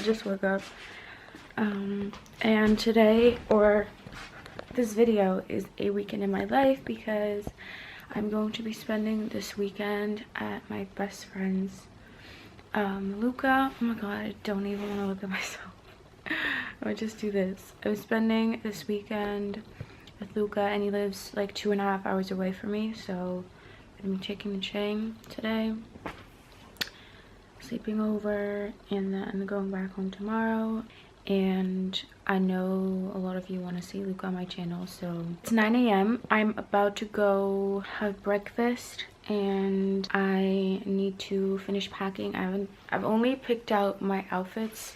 just woke up. And today, or this video, is a weekend in my life because I'm going to be spending this weekend at my best friend's Luca. Oh my god, I don't even want to look at myself. I would just do this. I'm spending this weekend with Luca, and he lives like 2.5 hours away from me, so I'm gonna be taking the train today, sleeping over, and then going back home tomorrow. And I know a lot of you want to see Luca on my channel, so it's 9 a.m. I'm about to go have breakfast, and I need to finish packing. I've only picked out my outfits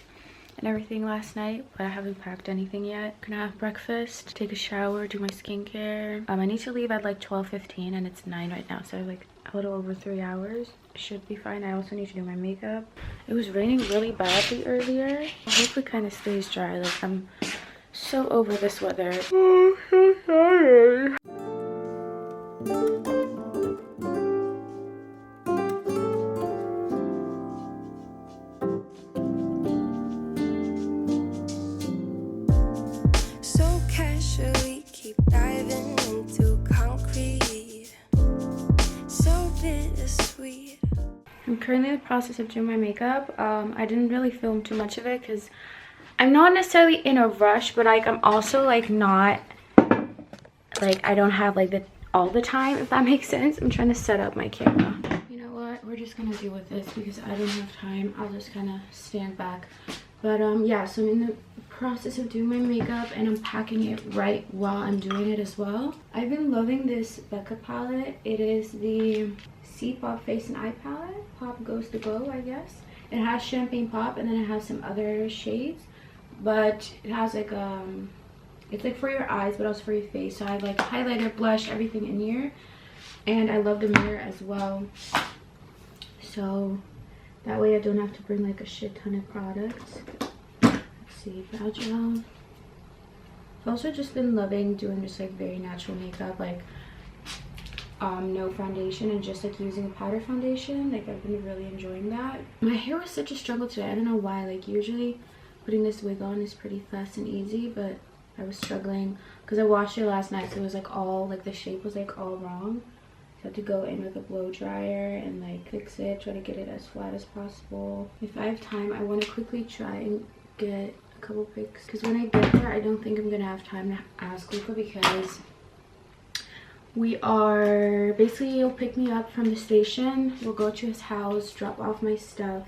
and everything last night, but I haven't packed anything yet. Gonna have breakfast, take a shower, do my skincare. I need to leave at like 12:15, and it's 9 right now, so I have like a little over 3 hours. Should be fine. I also need to do my makeup. It was raining really badly earlier. Hopefully kind of stays dry. Like, I'm so over this weather. Oh, so tired. So casually keep diving into concrete. So bittersweet. I'm currently in the process of doing my makeup. I didn't really film too much of it because I'm not necessarily in a rush, but like I'm also like not like I don't have like all the time, if that makes sense. I'm trying to set up my camera. You know what? We're just gonna deal with this because I don't have time. I'll just kind of stand back. But yeah, so I'm in the process of doing my makeup, and I'm packing it right while I'm doing it as well. I've been loving this Becca palette. It is the Pop Face and Eye palette. Pop Goes to Go, I guess. It has Champagne Pop, and then it has some other shades, but it has like it's like for your eyes but also for your face. So I have like highlighter, blush, everything in here, and I love the mirror as well, so that way I don't have to bring like a shit ton of products. Let's see, brow gel. I've also just been loving doing just like very natural makeup, like no foundation, and just like using a powder foundation. Like, I've been really enjoying that. My hair was such a struggle today. I don't know why. Like, usually putting this wig on is pretty fast and easy, but I was struggling because I washed it last night, so it was like all like the shape was like all wrong. So I had to go in with a blow dryer and like fix it, try to get it as flat as possible. If I have time, I want to quickly try and get a couple pics, because when I get there, I don't think I'm gonna have time to ask Luca, because we are basically, he'll pick me up from the station, we'll go to his house, drop off my stuff,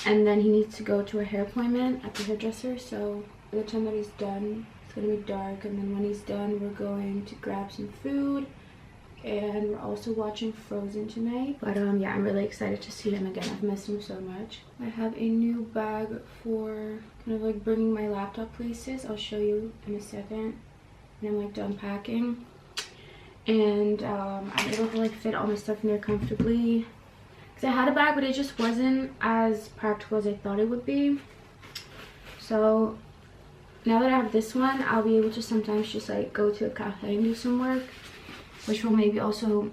and then he needs to go to a hair appointment at the hairdresser. So by the time that he's done, it's gonna be dark, and then when he's done, we're going to grab some food, and we're also watching Frozen tonight. But yeah, I'm really excited to see him again. I've missed him so much. I have a new bag for kind of like bringing my laptop places. I'll show you in a second when I'm like done packing. And I'm able to like fit all my stuff in there comfortably, because I had a bag but it just wasn't as practical as I thought it would be. So now that I have this one, I'll be able to sometimes just like go to a cafe and do some work, which will maybe also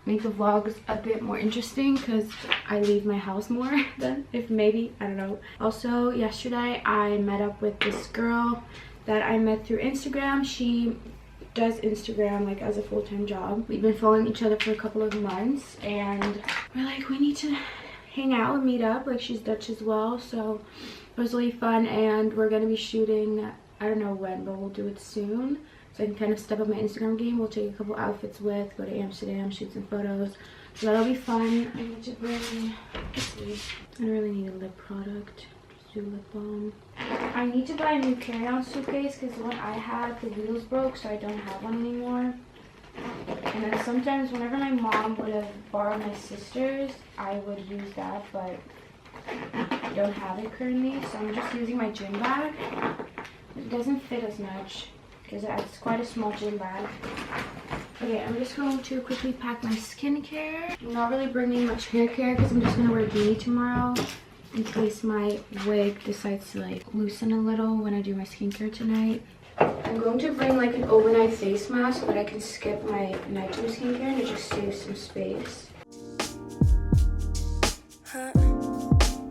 make the vlogs a bit more interesting because I leave my house more than if maybe, I don't know. Also, yesterday I met up with this girl that I met through Instagram. She does Instagram like as a full-time job. We've been following each other for a couple of months, and we're like, we need to hang out and meet up. Like, she's Dutch as well, so it was really fun. And we're gonna be shooting, I don't know when, but we'll do it soon, so I can kind of step up my Instagram game. We'll take a couple outfits with, go to Amsterdam, shoot some photos, so that'll be fun. I need to bring, let's see, I don't really need a lip product, just do lip balm. I need to buy a new carry-on suitcase because the one I had, the wheels broke, so I don't have one anymore. And then sometimes whenever my mom would have borrowed my sister's, I would use that, but I don't have it currently, so I'm just using my gym bag. It doesn't fit as much because it's quite a small gym bag. Okay, I'm just going to quickly pack my skincare. I'm not really bringing much hair care because I'm just going to wear a beanie tomorrow, in case my wig decides to like loosen a little when I do my skincare tonight. I'm going to bring like an overnight face mask, but I can skip my nighttime skincare and it just saves some space.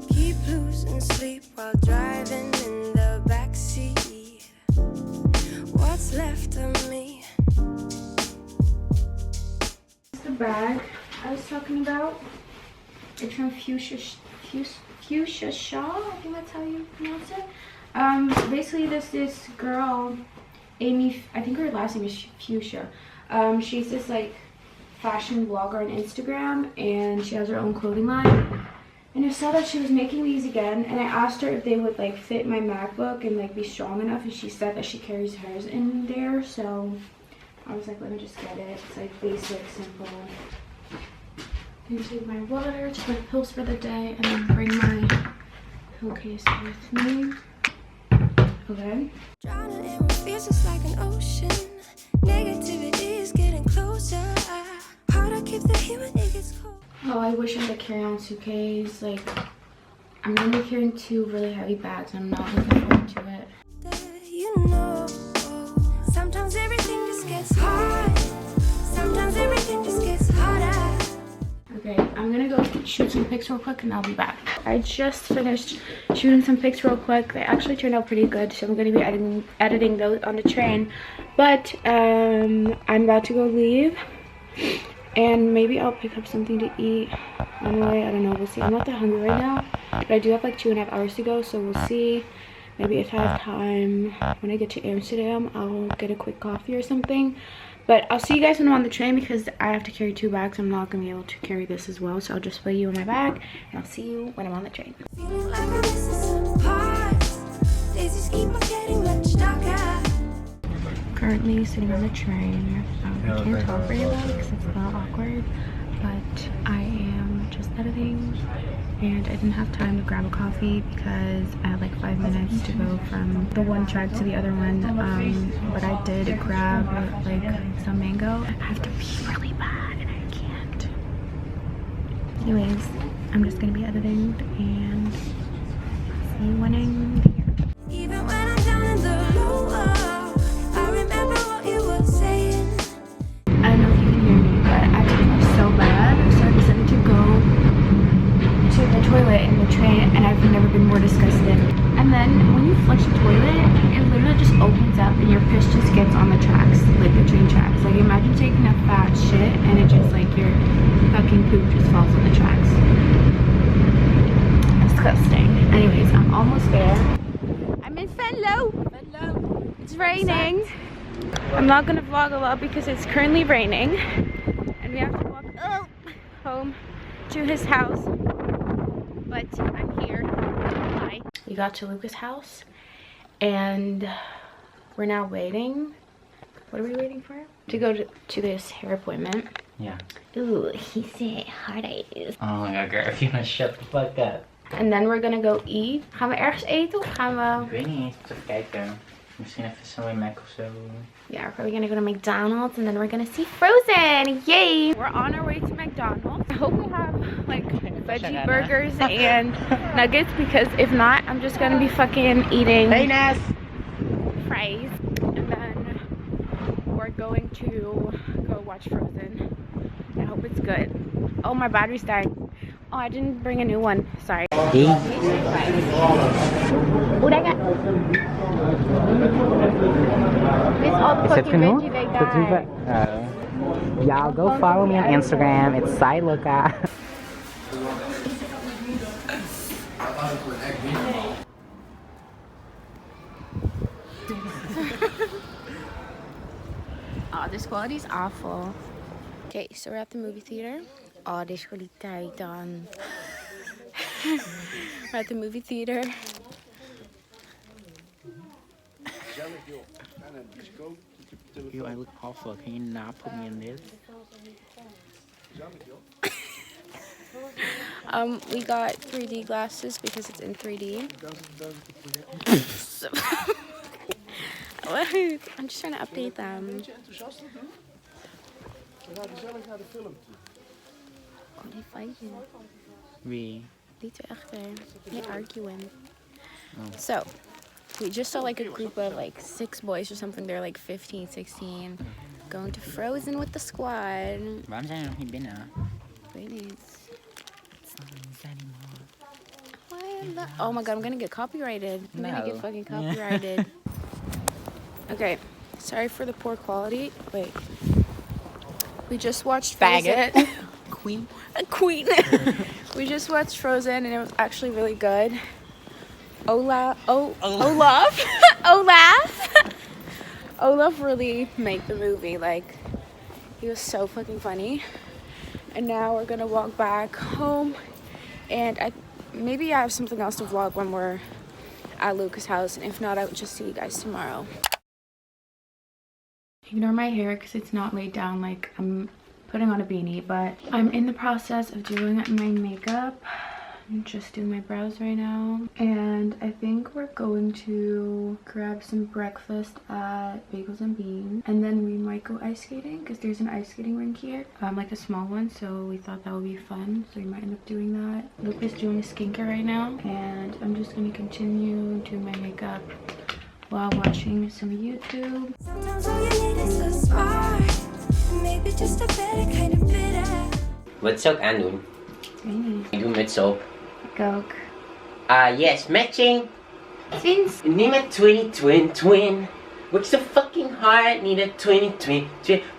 Keep losing sleep while driving in the backseat. What's left of me? The bag I was talking about. It's from Fuchsia Shaw, I think that's how you pronounce it. Basically this girl, Amy, I think her last name is Fuchsia. She's this like fashion blogger on Instagram, and she has her own clothing line. And I saw that she was making these again, and I asked her if they would like fit my MacBook and like be strong enough, and she said that she carries hers in there, so I was like, let me just get it. It's like basic, simple. I'm gonna take my water to put pills for the day, and then bring my pill case with me. Okay. Drowning in what feels just like an ocean. Negativity is getting closer. Hard to keep the heat when it gets cold. Oh, I wish I had a carry-on suitcase. Like, I'm gonna be carrying 2 really heavy bags. I'm not looking forward to it. You know, sometimes everything just gets hard. Sometimes everything just gets harder. Okay, I'm gonna go shoot some pics real quick and I'll be back. I just finished shooting some pics real quick. They actually turned out pretty good, so I'm gonna be editing those on the train. But I'm about to go leave, and maybe I'll pick up something to eat on the way. I don't know, we'll see. I'm not that hungry right now, but I do have like 2.5 hours to go, so we'll see. Maybe if I have time when I get to Amsterdam, I'll get a quick coffee or something. But I'll see you guys when I'm on the train, because I have to carry 2 bags. I'm not gonna be able to carry this as well, so I'll just put you in my bag, and I'll see you when I'm on the train. Feeling like I'm missing some parts. Days just keep on getting much darker. Currently sitting on the train. I can't talk very loud because it's a little awkward, but I am just editing, and I didn't have time to grab a coffee because I had like 5 minutes to go from the one track to the other one. But I did grab like some mango. I have to pee really bad and I can't. Anyways, I'm just gonna be editing, and see you when I'm here. Even when I'm down in the lower, I remember what you were saying. I don't know if you can hear me, but I feel so bad, so I decided to go to the toilet in the train, and I've never been more disgusted. And then when you flush the toilet, it literally just opens up and your piss just gets on the tracks, like the train tracks. Like, imagine taking a fat shit and it just like your fucking poop just falls on the tracks. Disgusting. Anyways, I'm almost there. I'm in Venlo. It's raining. I'm not gonna vlog a lot because it's currently raining, and we have to walk home to his house. But I'm here. Hi. We got to Lucas' house, and we're now waiting. What are we waiting for? To go to this hair appointment. Yeah. Ooh, he said hard eyes. Oh my god, girl, if you wanna shut the fuck up. And then we're gonna go eat. Gaan we ergens eten of gaan we? Ik weet niet eens, even kijken. Misschien even zo'n Mac of zo. Yeah, we're probably gonna go to McDonald's, and then we're gonna see Frozen. Yay! We're on our way to McDonald's. I hope we have like veggie burgers and nuggets, because if not, I'm just gonna be fucking eating fries. And then we're going to go watch Frozen. I hope it's good. Oh, my battery's dying. Oh, I didn't bring a new one. Sorry. Oh, that got... It's all the fucking veggie they got. Y'all go follow me on Instagram. It's Sailuka. Oh, this quality's awful. Okay, so we're at the movie theater. Oh, this really tight on. We're at the movie theater. Yo, I look awful. Can you not put me in this? We got 3D glasses because it's in 3D. I'm just trying to update them. Oh, they fighting. Wie? Die two achter. They arguing. So, we just saw like a group of like 6 boys or something. They're like 15, 16. Going to Frozen with the squad. Waarom zijn we nog niet binnen? Weet niet. We zijn niet meer. Why Oh my god, I'm gonna get copyrighted. I'm gonna get fucking copyrighted. Okay, sorry for the poor quality. Wait. We just watched Frozen. Queen. A queen. We just watched Frozen and it was actually really good. Olaf. Olaf really made the movie. Like, he was so fucking funny. And now we're gonna walk back home, and maybe I have something else to vlog when we're at Luca's house, and if not, I will just see you guys tomorrow. Ignore my hair because it's not laid down, like I'm putting on a beanie, but I'm in the process of doing my makeup. I'm just doing my brows right now, and I think we're going to grab some breakfast at Bagels and Beans, and then we might go ice skating because there's an ice skating rink here, like a small one, so we thought that would be fun, so we might end up doing that. Luke is doing his skincare right now, and I'm just going to continue doing my makeup while watching some YouTube. Sometimes all you need is a spark, maybe just a better kind of bitter. What's up, Anun? You met soap. Coke. Yes, matching. Twins. Need a twin. Works so fucking hard, need a twin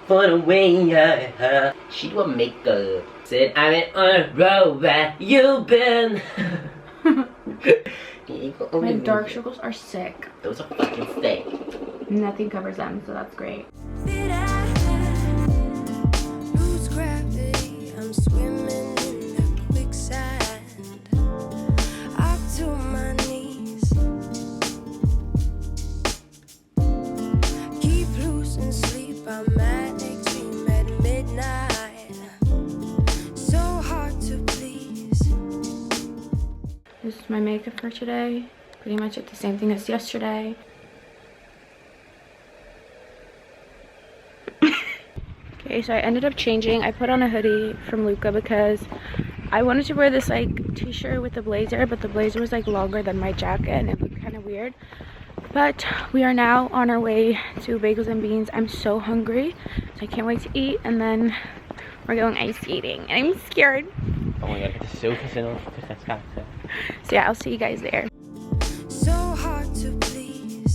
for the way. She do a makeup. Said I've been on a road where you been. My dark circles are sick. Those are fucking thick. Nothing covers them, so that's great. Lose gravity, I'm swimming in the quicksand. Up to my knees. Keep losing sleep, I'm at extreme at midnight. So hard to please. This is my makeup for today. Pretty much the same thing as yesterday. Okay, so I ended up changing. I put on a hoodie from Luca because I wanted to wear this like t-shirt with a blazer, but the blazer was like longer than my jacket and it looked kind of weird. But we are now on our way to Bagels and Beans. I'm so hungry, so I can't wait to eat, and then we're going ice skating and I'm scared. Oh my god, the sofa's in on. So yeah, I'll see you guys there. So hard to please.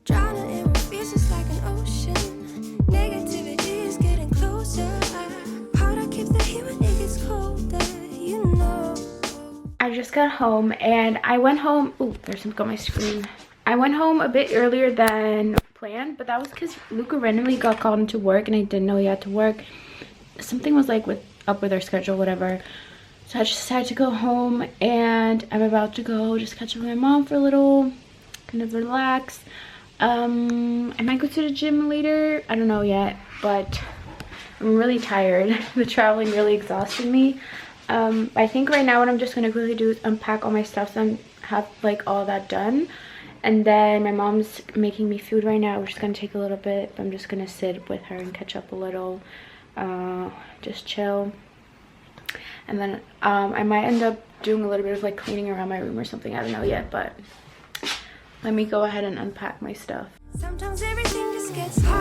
Drowning in what feels just like an ocean. Negativity is getting closer. How to keep the heat when it gets colder, you know. I just got home and I went home. Oh, there's something on my screen. I went home a bit earlier than planned, but that was because Luca randomly got called into work and I didn't know he had to work. Something was like up with our schedule, whatever. So I just decided to go home, and I'm about to go just catch up with my mom for a little, kind of relax. I might go to the gym later. I don't know yet, but I'm really tired. The traveling really exhausted me. I think right now what I'm just gonna quickly do is unpack all my stuff so I have like all that done. And then my mom's making me food right now, which is gonna take a little bit. I'm just gonna sit with her and catch up a little, just chill. And then I might end up doing a little bit of like cleaning around my room or something. I don't know yet, but let me go ahead and unpack my stuff. Sometimes everything just gets hard.